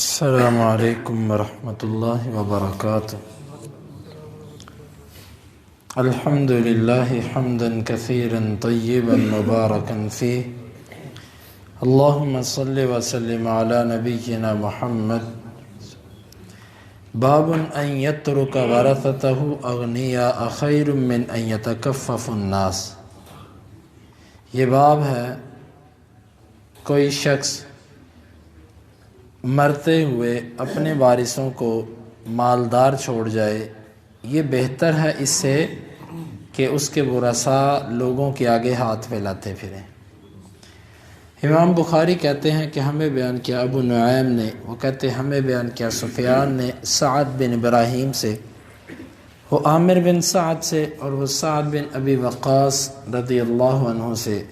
السلام علیکم ورحمۃ اللہ وبرکاتہ۔ الحمد للہ حمدا کثیرا طیبا مبارکا فیہ، اللہم صل وسلم علی نبینا محمد۔ باب ان یترک ورثتہ اغنیاء خیر من ان یتکفف الناس۔ یہ باب ہے کوئی شخص مرتے ہوئے اپنے وارثوں کو مالدار چھوڑ جائے، یہ بہتر ہے اس سے کہ اس کے ورثاء لوگوں کے آگے ہاتھ پھیلاتے پھریں۔ امام بخاری کہتے ہیں کہ ہمیں بیان کیا ابو نعیم نے، وہ کہتے ہیں ہمیں بیان کیا سفیان نے سعد بن ابراہیم سے، وہ عامر بن سعد سے، اور وہ سعد بن ابی وقاص رضی اللہ عنہ سے۔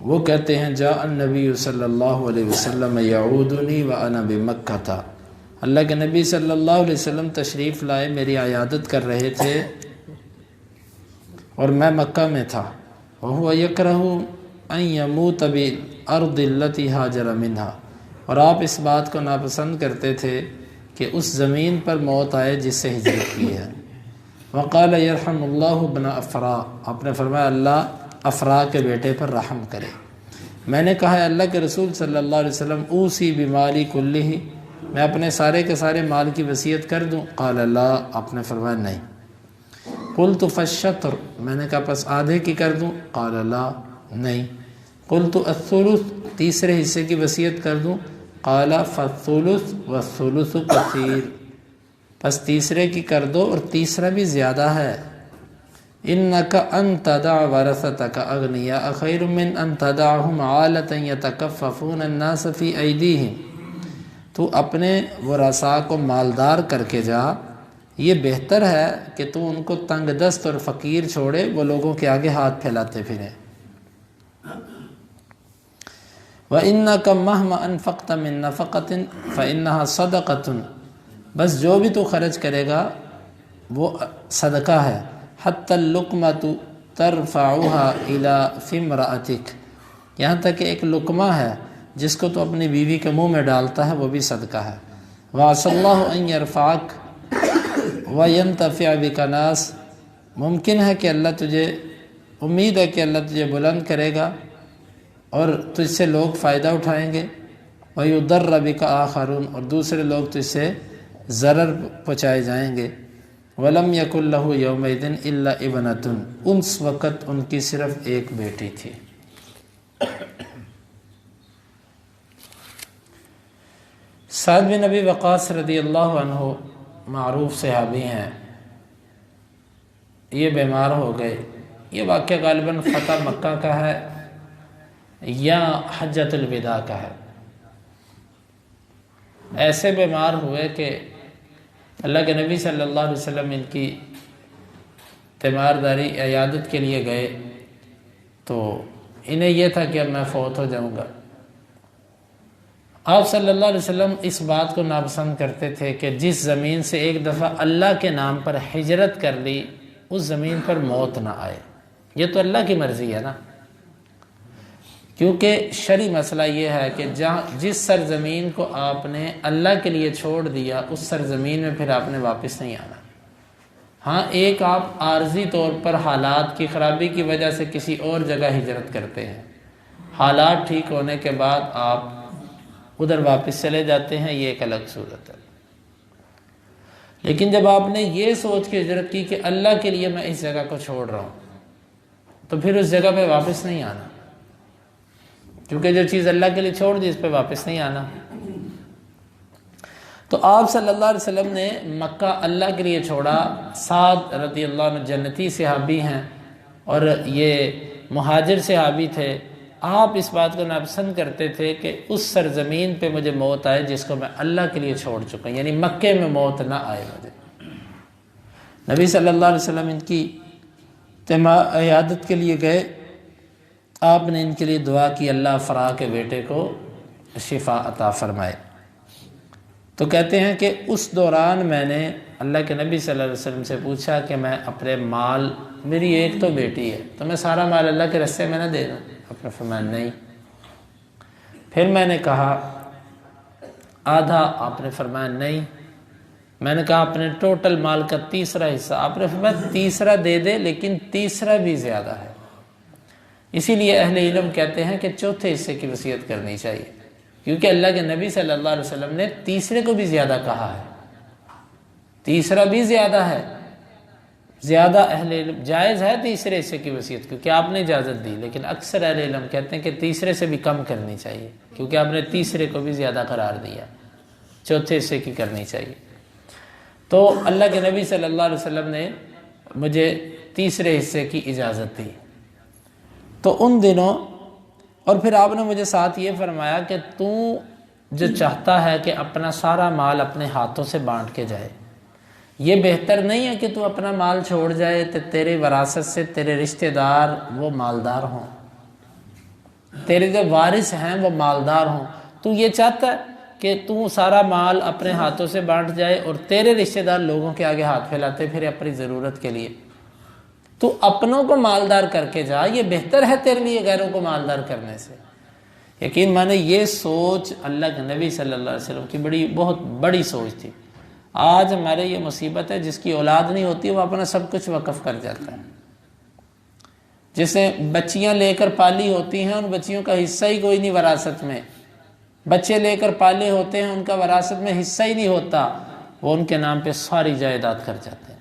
وہ کہتے ہیں جاء النبی صلی اللہ علیہ وسلم یعودنی وانا بمکہ تھا، اللہ کے نبی صلی اللہ علیہ وسلم تشریف لائے، میری عیادت کر رہے تھے اور میں مکہ میں تھا۔ وہو یکرہ ان یموت بالارض التی ہاجر منہا، اور آپ اس بات کو ناپسند کرتے تھے کہ اس زمین پر موت آئے جس سے ہجرت کی ہے۔ وقال یرحم اللہ ابن افرا، آپ نے فرمایا اللہ افرا کے بیٹے پر رحم کرے۔ میں نے کہا ہے اللہ کے رسول صلی اللہ علیہ وسلم اوصی بمالی کلہ، میں اپنے سارے کے سارے مال کی وصیت کر دوں؟ قال لا، آپ نے فرمایا نہیں۔ قلت فالشطر، میں نے کہا پس آدھے کی کر دوں؟ قال لا، نہیں۔ قلت الثلث، تیسرے حصے کی وصیت کر دوں؟ قال فالثلث والثلث کثیر، پس تیسرے کی کر دو اور تیسرا بھی زیادہ ہے۔ انک ان تدع ورثتک اغنیاء خیر من ان تدعهم عالۃ یتکففون الناس فی ایدیہم، تو اپنے ورثاء کو مالدار کر کے جا، یہ بہتر ہے کہ تو ان کو تنگ دست اور فقیر چھوڑے، وہ لوگوں کے آگے ہاتھ پھیلاتے پھریں۔ وَإِنَّكَ مَهْمَ أَنفَقْتَ مِن نَفَقَةٍ فَإِنَّهَا صَدَقَةٌ، بس جو بھی تو خرچ کرے گا وہ صدقہ ہے۔ حتی اللقمۃ ترفعها الى فی امرأتک، یہاں تک کہ ایک لقمہ ہے جس کو تو اپنی بیوی کے منہ میں ڈالتا ہے وہ بھی صدقہ ہے۔ وعسى اللہ ان یرفعک وینتفع بک ناس، ممکن ہے کہ اللہ تجھے، امید ہے کہ اللہ تجھے بلند کرے گا اور تجھ سے لوگ فائدہ اٹھائیں گے۔ ویضر بک آخرون، اور دوسرے لوگ تجھ سے ضرر پہنچائے جائیں گے۔ وَلَمْ يَكُنْ لَهُ يَوْمَئِذٍ إِلَّا ابْنَةٌ، اس وقت ان کی صرف ایک بیٹی تھی۔ سعد بن ابی وقاص رضی اللہ عنہ معروف صحابی ہیں، یہ بیمار ہو گئے۔ یہ واقعہ غالباً فتح مکہ کا ہے یا حجۃ الوداع کا ہے۔ ایسے بیمار ہوئے کہ اللہ کے نبی صلی اللہ علیہ وسلم ان کی تیمارداری عیادت کے لیے گئے تو انہیں یہ تھا کہ اب میں فوت ہو جاؤں گا۔ آپ صلی اللہ علیہ وسلم اس بات کو ناپسند کرتے تھے کہ جس زمین سے ایک دفعہ اللہ کے نام پر ہجرت کر لی اس زمین پر موت نہ آئے۔ یہ تو اللہ کی مرضی ہے نا، کیونکہ شرعی مسئلہ یہ ہے کہ جس سرزمین کو آپ نے اللہ کے لیے چھوڑ دیا اس سرزمین میں پھر آپ نے واپس نہیں آنا۔ ہاں ایک آپ عارضی طور پر حالات کی خرابی کی وجہ سے کسی اور جگہ ہجرت کرتے ہیں، حالات ٹھیک ہونے کے بعد آپ ادھر واپس چلے جاتے ہیں، یہ ایک الگ صورت ہے۔ لیکن جب آپ نے یہ سوچ کے ہجرت کی کہ اللہ کے لیے میں اس جگہ کو چھوڑ رہا ہوں تو پھر اس جگہ پہ واپس نہیں آنا، کیونکہ جو چیز اللہ کے لیے چھوڑ دی اس پہ واپس نہیں آنا۔ تو آپ صلی اللہ علیہ وسلم نے مکہ اللہ کے لیے چھوڑا۔ سعد رضی اللہ عنہ جنتی صحابی ہیں اور یہ مہاجر صحابی تھے۔ آپ اس بات کو ناپسند کرتے تھے کہ اس سرزمین پہ مجھے موت آئے جس کو میں اللہ کے لیے چھوڑ چکا ہوں، یعنی مکے میں موت نہ آئے مجھے۔ نبی صلی اللہ علیہ وسلم ان کی عیادت کے لیے گئے، آپ نے ان کے لیے دعا کی اللہ افرا کے بیٹے کو شفا عطا فرمائے۔ تو کہتے ہیں کہ اس دوران میں نے اللہ کے نبی صلی اللہ علیہ وسلم سے پوچھا کہ میں اپنے مال، میری ایک تو بیٹی ہے تو میں سارا مال اللہ کے راستے میں نہ دے دوں؟ آپ نے فرمایا نہیں۔ پھر میں نے کہا آدھا؟ آپ نے فرمایا نہیں۔ میں نے کہا اپنے ٹوٹل مال کا تیسرا حصہ؟ آپ نے فرمایا تیسرا دے دے، لیکن تیسرا بھی زیادہ ہے۔ اسی لیے اہل علم کہتے ہیں کہ چوتھے حصے کی وصیت کرنی چاہیے، کیونکہ اللہ کے نبی صلی اللہ علیہ وسلم نے تیسرے کو بھی زیادہ کہا ہے، تیسرا بھی زیادہ ہے۔ زیادہ اہل علم جائز ہے تیسرے حصے کی وصیت، کیونکہ آپ نے اجازت دی، لیکن اکثر اہل علم کہتے ہیں کہ تیسرے سے بھی کم کرنی چاہیے، کیونکہ آپ نے تیسرے کو بھی زیادہ قرار دیا، چوتھے حصے کی کرنی چاہیے۔ تو اللہ کے نبی صلی اللہ علیہ وسلم نے مجھے تیسرے حصے کی اجازت دی۔ تو ان دنوں، اور پھر آپ نے مجھے ساتھ یہ فرمایا کہ تو جو چاہتا ہے کہ اپنا سارا مال اپنے ہاتھوں سے بانٹ کے جائے، یہ بہتر نہیں ہے کہ تو اپنا مال چھوڑ جائے تو تیرے وراثت سے تیرے رشتہ دار وہ مالدار ہوں، تیرے جو وارث ہیں وہ مالدار ہوں۔ تو یہ چاہتا ہے کہ تو سارا مال اپنے ہاتھوں سے بانٹ جائے اور تیرے رشتہ دار لوگوں کے آگے ہاتھ پھیلاتے پھرے اپنی ضرورت کے لیے۔ تو اپنوں کو مالدار کر کے جا، یہ بہتر ہے تیرے لیے غیروں کو مالدار کرنے سے۔ یقین مانے یہ سوچ اللہ کے نبی صلی اللہ علیہ وسلم کی بہت بڑی سوچ تھی۔ آج ہمارے یہ مصیبت ہے، جس کی اولاد نہیں ہوتی وہ اپنا سب کچھ وقف کر جاتا ہے۔ جسے بچیاں لے کر پالی ہوتی ہیں، ان بچیوں کا حصہ ہی کوئی نہیں وراثت میں، بچے لے کر پالے ہوتے ہیں، ان کا وراثت میں حصہ ہی نہیں ہوتا، وہ ان کے نام پہ ساری جائیداد کر جاتے ہیں۔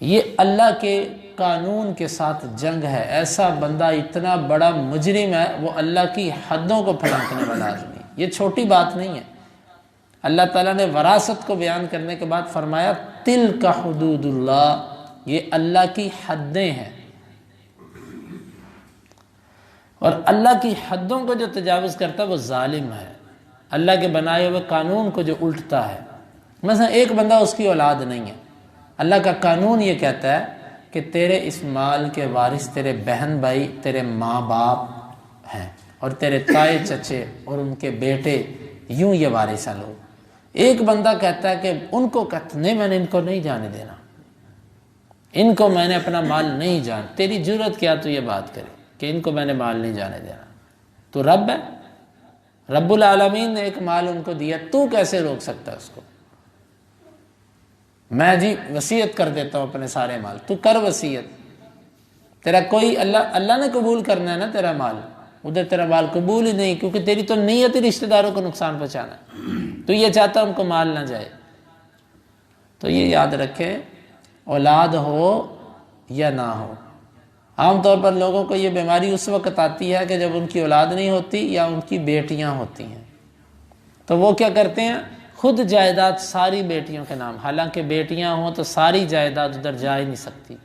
یہ اللہ کے قانون کے ساتھ جنگ ہے۔ ایسا بندہ اتنا بڑا مجرم ہے، وہ اللہ کی حدوں کو پھلانکنے والا آدمی، یہ چھوٹی بات نہیں ہے۔ اللہ تعالیٰ نے وراثت کو بیان کرنے کے بعد فرمایا تلک حدود اللہ، یہ اللہ کی حدیں ہیں، اور اللہ کی حدوں کو جو تجاوز کرتا ہے وہ ظالم ہے، اللہ کے بنائے ہوئے قانون کو جو الٹتا ہے۔ مثلا ایک بندہ، اس کی اولاد نہیں ہے، اللہ کا قانون یہ کہتا ہے کہ تیرے اس مال کے وارث تیرے بہن بھائی، تیرے ماں باپ ہیں، اور تیرے تائے چچے اور ان کے بیٹے، یوں یہ وارث ہیں لوگ۔ ایک بندہ کہتا ہے کہ ان کو کہتا نہیں، میں نے ان کو نہیں جانے دینا، ان کو میں نے اپنا مال نہیں جان، تیری جرت کیا تو یہ بات کرے کہ ان کو میں نے مال نہیں جانے دینا؟ تو رب ہے، رب العالمین نے ایک مال ان کو دیا، تو کیسے روک سکتا ہے اس کو؟ میں جی وصیت کر دیتا ہوں اپنے سارے مال، تو کر وصیت، تیرا کوئی اللہ نے قبول کرنا ہے نا تیرا مال، ادھر تیرا مال قبول ہی نہیں، کیونکہ تیری تو نیت ہی رشتہ داروں کو نقصان پہنچانا ہے، تو یہ چاہتا ان کو مال نہ جائے۔ تو یہ یاد رکھے، اولاد ہو یا نہ ہو، عام طور پر لوگوں کو یہ بیماری اس وقت آتی ہے کہ جب ان کی اولاد نہیں ہوتی یا ان کی بیٹیاں ہوتی ہیں، تو وہ کیا کرتے ہیں، خود جائیداد ساری بیٹیوں کے نام، حالانکہ بیٹیاں ہوں تو ساری جائیداد ادھر جا ہی نہیں سکتی۔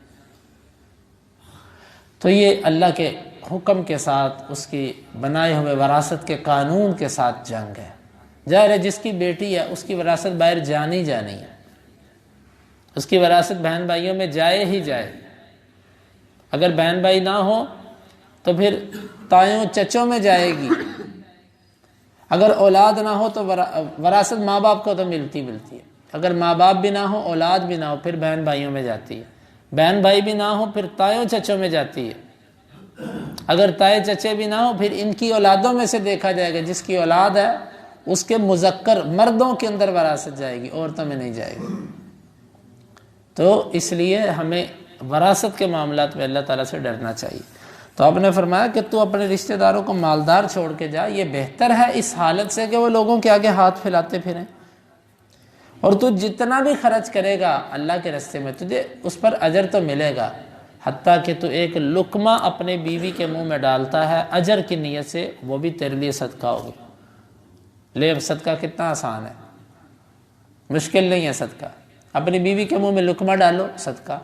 تو یہ اللہ کے حکم کے ساتھ، اس کی بنائے ہوئے وراثت کے قانون کے ساتھ جنگ ہے۔ ظاہر ہے جس کی بیٹی ہے اس کی وراثت باہر جانی جانی ہے، اس کی وراثت بہن بھائیوں میں جائے ہی جائے۔ اگر بہن بھائی نہ ہو تو پھر تایوں چچوں میں جائے گی، اگر اولاد نہ ہو تو وراثت ماں باپ کو تو ملتی ہے، اگر ماں باپ بھی نہ ہو، اولاد بھی نہ ہو، پھر بہن بھائیوں میں جاتی ہے، بہن بھائی بھی نہ ہو پھر تایوں چچوں میں جاتی ہے، اگر تائے چچے بھی نہ ہو پھر ان کی اولادوں میں سے دیکھا جائے گا، جس کی اولاد ہے اس کے مذکر مردوں کے اندر وراثت جائے گی، عورتوں میں نہیں جائے گی۔ تو اس لیے ہمیں وراثت کے معاملات میں اللہ تعالیٰ سے ڈرنا چاہیے۔ تو آپ نے فرمایا کہ تو اپنے رشتہ داروں کو مالدار چھوڑ کے جا، یہ بہتر ہے اس حالت سے کہ وہ لوگوں کے آگے ہاتھ پھیلاتے پھریں، اور تو جتنا بھی خرچ کرے گا اللہ کے راستے میں تجھے اس پر اجر تو ملے گا، حتیٰ کہ تو ایک لقمہ اپنے بیوی کے منہ میں ڈالتا ہے اجر کی نیت سے، وہ بھی تیرے لیے صدقہ ہوگی۔ لے صدقہ کتنا آسان ہے، مشکل نہیں ہے صدقہ، اپنی بیوی کے منہ میں لقمہ ڈالو، صدقہ،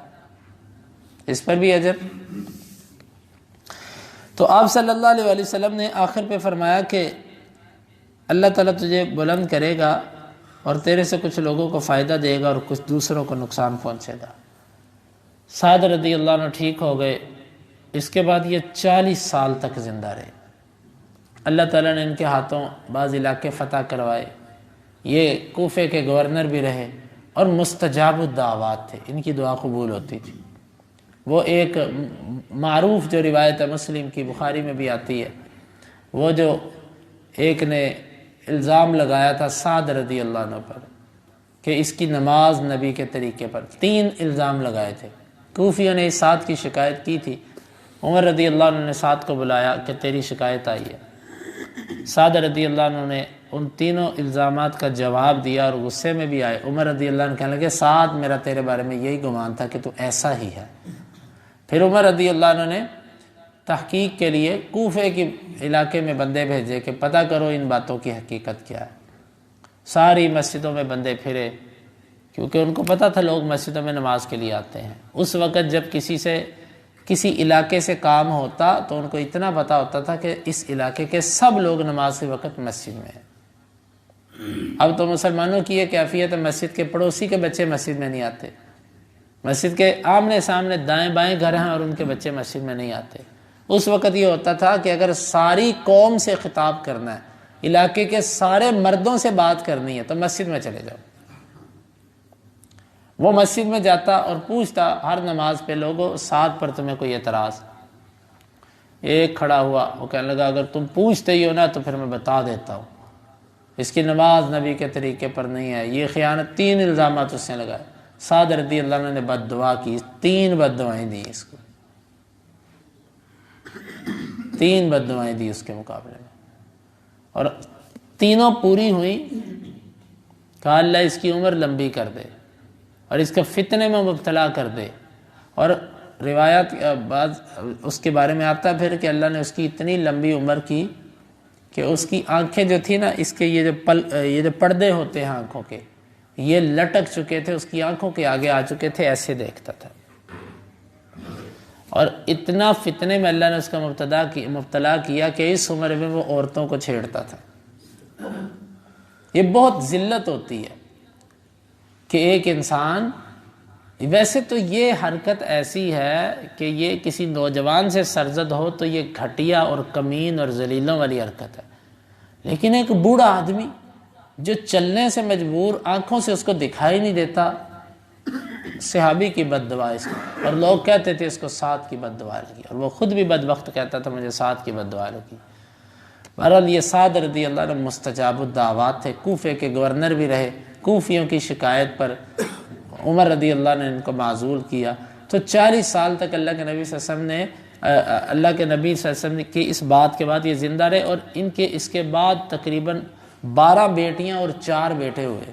اس پر بھی اجر۔ تو آپ صلی اللہ علیہ وسلم نے آخر پہ فرمایا کہ اللہ تعالیٰ تجھے بلند کرے گا اور تیرے سے کچھ لوگوں کو فائدہ دے گا اور کچھ دوسروں کو نقصان پہنچے گا۔ سعد رضی اللہ عنہ ٹھیک ہو گئے، اس کے بعد یہ 40 سال تک زندہ رہے، اللہ تعالیٰ نے ان کے ہاتھوں بعض علاقے فتح کروائے، یہ کوفے کے گورنر بھی رہے اور مستجاب الدعوات تھے، ان کی دعا قبول ہوتی تھی۔ وہ ایک معروف جو روایت ہے مسلم کی، بخاری میں بھی آتی ہے، وہ جو ایک نے الزام لگایا تھا سعد رضی اللہ عنہ پر کہ اس کی نماز نبی کے طریقے پر، 3 الزام لگائے تھے۔ کوفیوں نے اس سعد کی شکایت کی تھی، عمر رضی اللہ عنہ نے سعد کو بلایا کہ تیری شکایت آئی ہے۔ سعد رضی اللہ عنہ نے ان تینوں الزامات کا جواب دیا اور غصے میں بھی آئے۔ عمر رضی اللہ عنہ کہنے لگے سعد میرا تیرے بارے میں یہی گمان تھا کہ تو ایسا ہی ہے۔ پھر عمر رضی اللہ عنہ نے تحقیق کے لیے کوفے کے علاقے میں بندے بھیجے کہ پتہ کرو ان باتوں کی حقیقت کیا ہے۔ ساری مسجدوں میں بندے پھرے، کیونکہ ان کو پتہ تھا لوگ مسجدوں میں نماز کے لیے آتے ہیں۔ اس وقت جب کسی علاقے سے کام ہوتا تو ان کو اتنا پتہ ہوتا تھا کہ اس علاقے کے سب لوگ نماز کے وقت مسجد میں ہیں۔ اب تو مسلمانوں کی یہ کیفیت ہے، مسجد کے پڑوسی کے بچے مسجد میں نہیں آتے، مسجد کے آمنے سامنے دائیں بائیں گھر ہیں اور ان کے بچے مسجد میں نہیں آتے۔ اس وقت یہ ہوتا تھا کہ اگر ساری قوم سے خطاب کرنا ہے، علاقے کے سارے مردوں سے بات کرنی ہے تو مسجد میں چلے جاؤ۔ وہ مسجد میں جاتا اور پوچھتا ہر نماز پہ لوگوں سعد پر تمہیں کوئی اعتراض؟ ایک کھڑا ہوا، وہ کہنے لگا اگر تم پوچھتے ہی ہو نا تو پھر میں بتا دیتا ہوں، اس کی نماز نبی کے طریقے پر نہیں ہے، یہ خیانت۔ 3 الزامات اس نے لگائے۔ سعد رضی اللہ عنہ نے بد دعا کی، 3 بد دعائیں دی اس کو، 3 بد دعائیں دی اس کے مقابلے میں، اور تینوں پوری ہوئیں۔ کہا اللہ اس کی عمر لمبی کر دے اور اس کا فتنے میں مبتلا کر دے۔ اور روایات بعض اس کے بارے میں آتا پھر کہ اللہ نے اس کی اتنی لمبی عمر کی کہ اس کی آنکھیں جو تھی نا، اس کے یہ جو پردے ہوتے ہیں آنکھوں کے، یہ لٹک چکے تھے، اس کی آنکھوں کے آگے آ چکے تھے، ایسے دیکھتا تھا۔ اور اتنا فتنے میں اللہ نے اس کا مبتلا کیا کہ اس عمر میں وہ عورتوں کو چھیڑتا تھا۔ یہ بہت ذلت ہوتی ہے کہ ایک انسان، ویسے تو یہ حرکت ایسی ہے کہ یہ کسی نوجوان سے سرزد ہو تو یہ گھٹیا اور کمین اور ذلیلوں والی حرکت ہے، لیکن ایک بوڑھا آدمی جو چلنے سے مجبور، آنکھوں سے اس کو دکھائی نہیں دیتا، صحابی کی بد دعا اس کو، اور لوگ کہتے تھے اس کو سعد کی بد دعا لگی، اور وہ خود بھی بدبخت کہتا تھا مجھے سعد کی بد دعا لگی۔ بہرحال یہ سعد رضی اللہ عنہ مستجاب الدعوات تھے، کوفے کے گورنر بھی رہے۔ کوفیوں کی شکایت پر عمر رضی اللہ عنہ نے ان کو معزول کیا، تو 40 سال تک اللہ کے نبی صلی اللہ علیہ وسلم کی اس بات کے بعد یہ زندہ رہے، اور ان کے اس کے بعد تقریباً 12 بیٹیاں اور 4 بیٹے ہوئے۔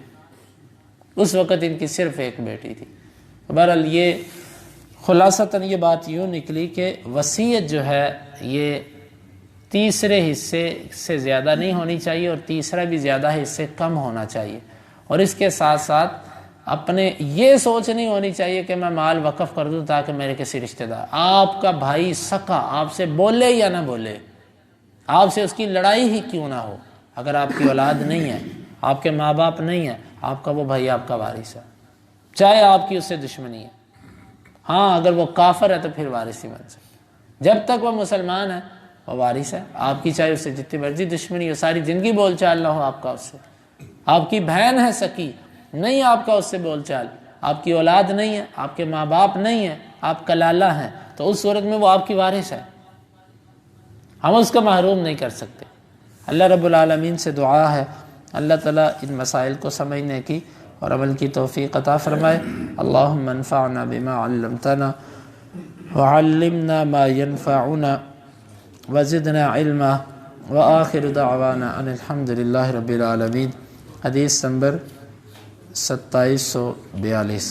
اس وقت ان کی صرف ایک بیٹی تھی۔ بہرحال یہ خلاصتاً یہ بات یوں نکلی کہ وصیت جو ہے یہ تیسرے حصے سے زیادہ نہیں ہونی چاہیے، اور تیسرا بھی زیادہ حصے کم ہونا چاہیے، اور اس کے ساتھ ساتھ اپنے یہ سوچ نہیں ہونی چاہیے کہ میں مال وقف کر دوں تاکہ میرے کسی رشتہ دار، آپ کا بھائی سکا آپ سے بولے یا نہ بولے، آپ سے اس کی لڑائی ہی کیوں نہ ہو، اگر آپ کی اولاد نہیں ہے، آپ کے ماں باپ نہیں ہیں، آپ کا وہ بھائی آپ کا وارث ہے، چاہے آپ کی اس سے دشمنی ہے۔ ہاں اگر وہ کافر ہے تو پھر وارث ہی بن سکتا، جب تک وہ مسلمان ہے وہ وارث ہے، آپ کی چاہے اس سے جتنی مرضی دشمنی ہو، ساری زندگی بول چال نہ ہو آپ کا اس سے، آپ کی بہن ہے سکی، نہیں آپ کا اس سے بول چال، آپ کی اولاد نہیں ہے، آپ کے ماں باپ نہیں ہیں، آپ کلالہ ہیں، تو اس صورت میں وہ آپ کی وارث ہے، ہم اس کا محروم نہیں کر سکتے۔ اللہ رب العالمین سے دعا ہے اللہ تعالیٰ ان مسائل کو سمجھنے کی اور عمل کی توفیق عطا فرمائے۔ اللہم انفعنا بما علمتنا وعلمنا ما ينفعنا وزدنا علما وآخر دعوانا ان الحمد للہ رب العالمین۔ حدیث نمبر 2742۔